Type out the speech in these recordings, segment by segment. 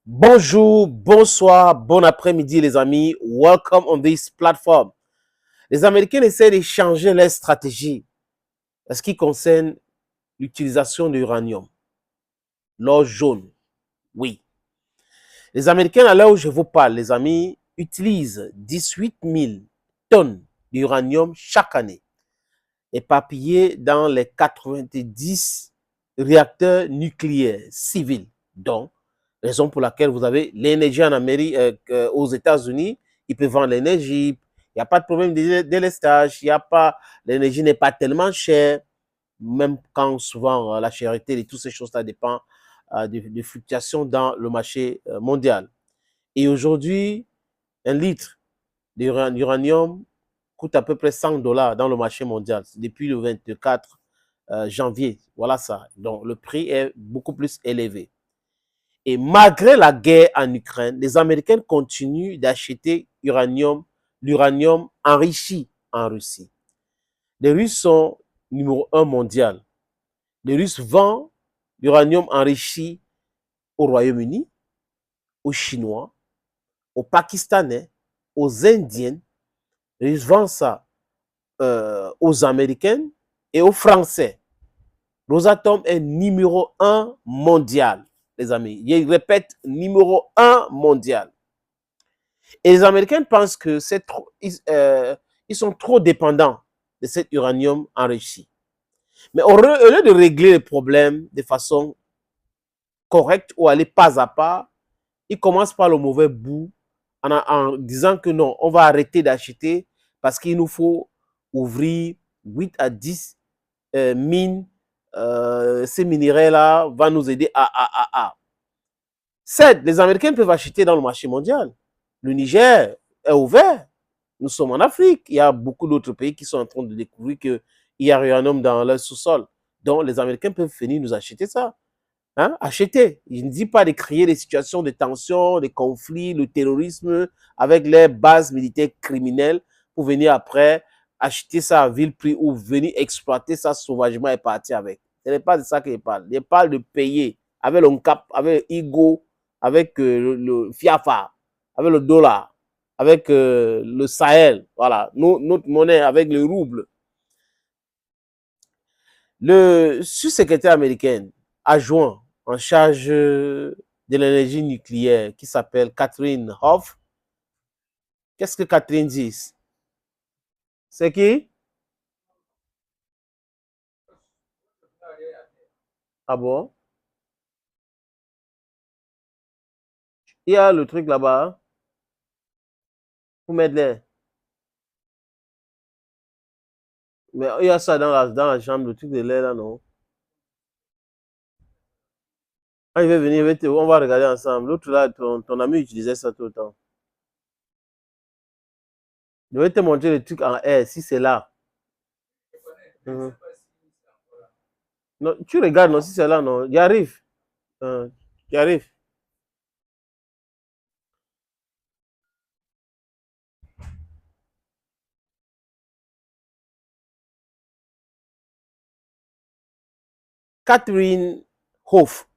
Bonjour, bonsoir, bon après-midi les amis. Welcome on this platform. Les Américains essaient de changer leur stratégie en ce qui concerne l'utilisation de l'uranium. L'or jaune, oui. Les Américains, à l'heure où je vous parle, les amis, utilisent 18 000 tonnes d'uranium chaque année, éparpillés dans les 90 réacteurs nucléaires civils, dont raison pour laquelle vous avez l'énergie en Amérique, aux États-Unis, ils peuvent vendre l'énergie, il n'y a pas de problème de délestage, il y a pas, l'énergie n'est pas tellement chère, même quand souvent la cherté et toutes ces choses-là dépendent des fluctuations dans le marché mondial. Et aujourd'hui, un litre d'uranium coûte à peu près 100 dollars dans le marché mondial depuis le 24 janvier. Voilà ça. Donc le prix est beaucoup plus élevé. Et malgré la guerre en Ukraine, les Américains continuent d'acheter l'uranium enrichi en Russie. Les Russes sont numéro 1 mondial. Les Russes vendent l'uranium enrichi au Royaume-Uni, aux Chinois, aux Pakistanais, aux Indiens. Les Russes vendent ça aux Américains et aux Français. Rosatom est numéro 1 mondial, les amis. Je répète, numéro 1 mondial. Et les Américains pensent que c'est trop, ils sont trop dépendants de cet uranium enrichi. Mais au lieu de régler le problème de façon correcte ou aller pas à pas, ils commencent par le mauvais bout en disant que non, on va arrêter d'acheter parce qu'il nous faut ouvrir 8 à 10 mines. Ces minéraux-là vont nous aider à. Certes, les Américains peuvent acheter dans le marché mondial. Le Niger est ouvert. Nous sommes en Afrique. Il y a beaucoup d'autres pays qui sont en train de découvrir qu'il y a l'uranium dans leur sous-sol. Donc, les Américains peuvent venir nous acheter ça. Hein? Acheter. Je ne dis pas de créer des situations de tension, de conflits, le terrorisme avec les bases militaires criminelles pour venir après acheter ça à vil prix ou venir exploiter ça sauvagement et partir avec. Ce n'est pas de ça que je parle. Je parle de payer avec le cap, avec Igo, avec le Fiafa, avec le dollar, avec le Sahel. Voilà, notre monnaie avec le rouble. Le sous-secrétaire américain adjoint en charge de l'énergie nucléaire qui s'appelle Catherine Hoff. Qu'est-ce que Catherine dit? C'est qui? Ah bon? Il y a le truc là-bas. Pour mettre les. Mais il y a ça dans la chambre, le truc de l'air là, non? Quand il va venir, on va regarder ensemble. L'autre là, ton ami utilisait ça tout le temps. Je vais te montrer le truc en air, si c'est là. Mhm. Non, tu regardes, non, si c'est là, non. J'y arrive. J'y arrive. Catherine Hoff,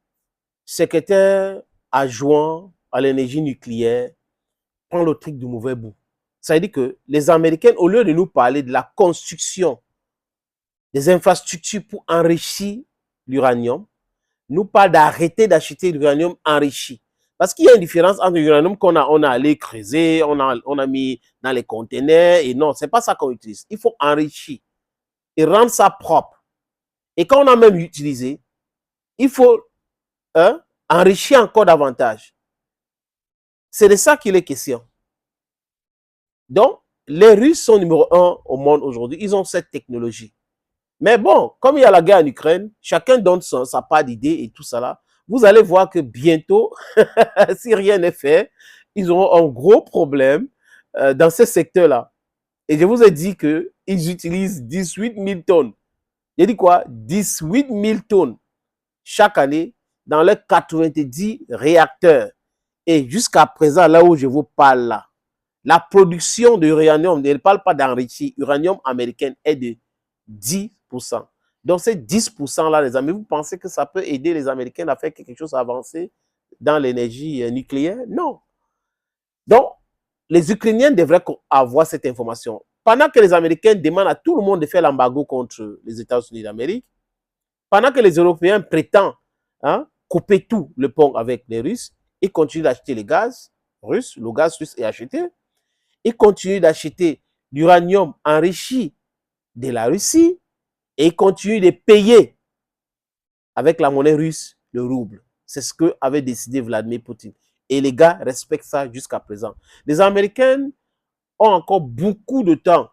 secrétaire adjoint à l'énergie nucléaire, prend le truc du mauvais bout. Ça veut dire que les Américains, au lieu de nous parler de la construction des infrastructures pour enrichir l'uranium, nous parlent d'arrêter d'acheter l'uranium enrichi. Parce qu'il y a une différence entre l'uranium qu'on a, on a allé creuser, on a mis dans les conteneurs, et non, c'est pas ça qu'on utilise. Il faut enrichir et rendre ça propre. Et quand on a même utilisé, il faut enrichir encore davantage. C'est de ça qu'il est question. Donc, les Russes sont numéro 1 au monde aujourd'hui. Ils ont cette technologie. Mais bon, comme il y a la guerre en Ukraine, chacun donne sa part d'idée et tout ça là. Vous allez voir que bientôt, si rien n'est fait, ils auront un gros problème dans ce secteur-là. Et je vous ai dit qu'ils utilisent 18 000 tonnes. J'ai dit quoi? 18 000 tonnes chaque année dans les 90 réacteurs. Et jusqu'à présent, là où je vous parle là, la production de uranium, je ne parle pas d'enrichi, uranium américain est de 10%. Donc ces 10% là, les amis, vous pensez que ça peut aider les Américains à faire quelque chose avancé dans l'énergie nucléaire? Non. Donc, les Ukrainiens devraient avoir cette information. Pendant que les Américains demandent à tout le monde de faire l'embargo contre les États-Unis d'Amérique, pendant que les Européens prétendent couper tout le pont avec les Russes, ils continuent d'acheter le gaz russe est acheté, ils continuent d'acheter l'uranium enrichi de la Russie et ils continuent de payer avec la monnaie russe le rouble. C'est ce que avait décidé Vladimir Poutine. Et les gars respectent ça jusqu'à présent. Les Américains ont encore beaucoup de temps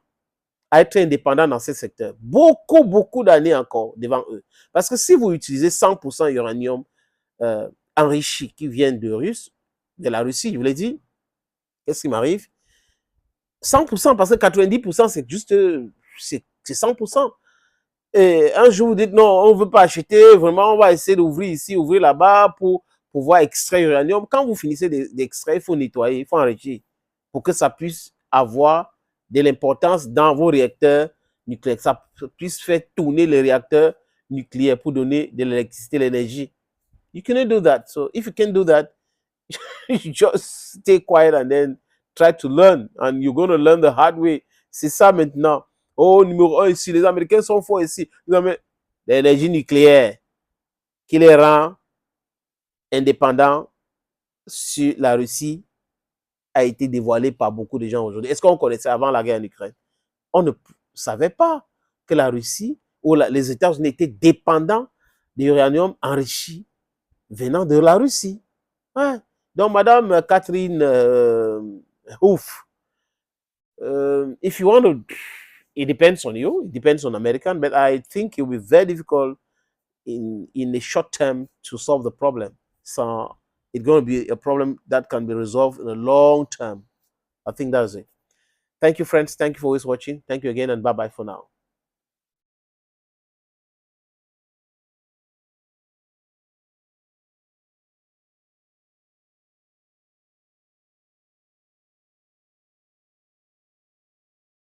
à être indépendants dans ce secteur. Beaucoup d'années encore devant eux. Parce que si vous utilisez 100% uranium enrichi qui vient de la Russie, je vous l'ai dit, qu'est-ce qui m'arrive? 100% parce que 90% c'est juste, c'est 100%. Et un jour, vous dites non, on ne veut pas acheter, vraiment, on va essayer d'ouvrir ici, ouvrir là-bas pour pouvoir extraire l'uranium. Quand vous finissez d'extraire, il faut nettoyer, il faut enrichir pour que ça puisse avoir de l'importance dans vos réacteurs nucléaires, que ça puisse faire tourner les réacteurs nucléaires pour donner de l'électricité, l'énergie. You cannot do that. So if you can do that, you just stay quiet and then try to learn. And you're going to learn the hard way. C'est ça maintenant. Oh, numéro 1 ici, les Américains sont forts ici. L'énergie nucléaire qui les rend indépendants sur la Russie a été dévoilée par beaucoup de gens aujourd'hui. Est-ce qu'on connaissait avant la guerre en Ukraine? On ne savait pas que la Russie ou les États-Unis étaient dépendants de l'uranium enrichi venant de la Russie. Ouais. Donc, Madame Catherine Houf, if you want to, it depends on you, it depends on American, but I think it will be very difficult in the short term to solve the problem. So it's going to be a problem that can be resolved in a long term. I think that's it. Thank you, friends. Thank you for always watching. Thank you again, and bye-bye for now.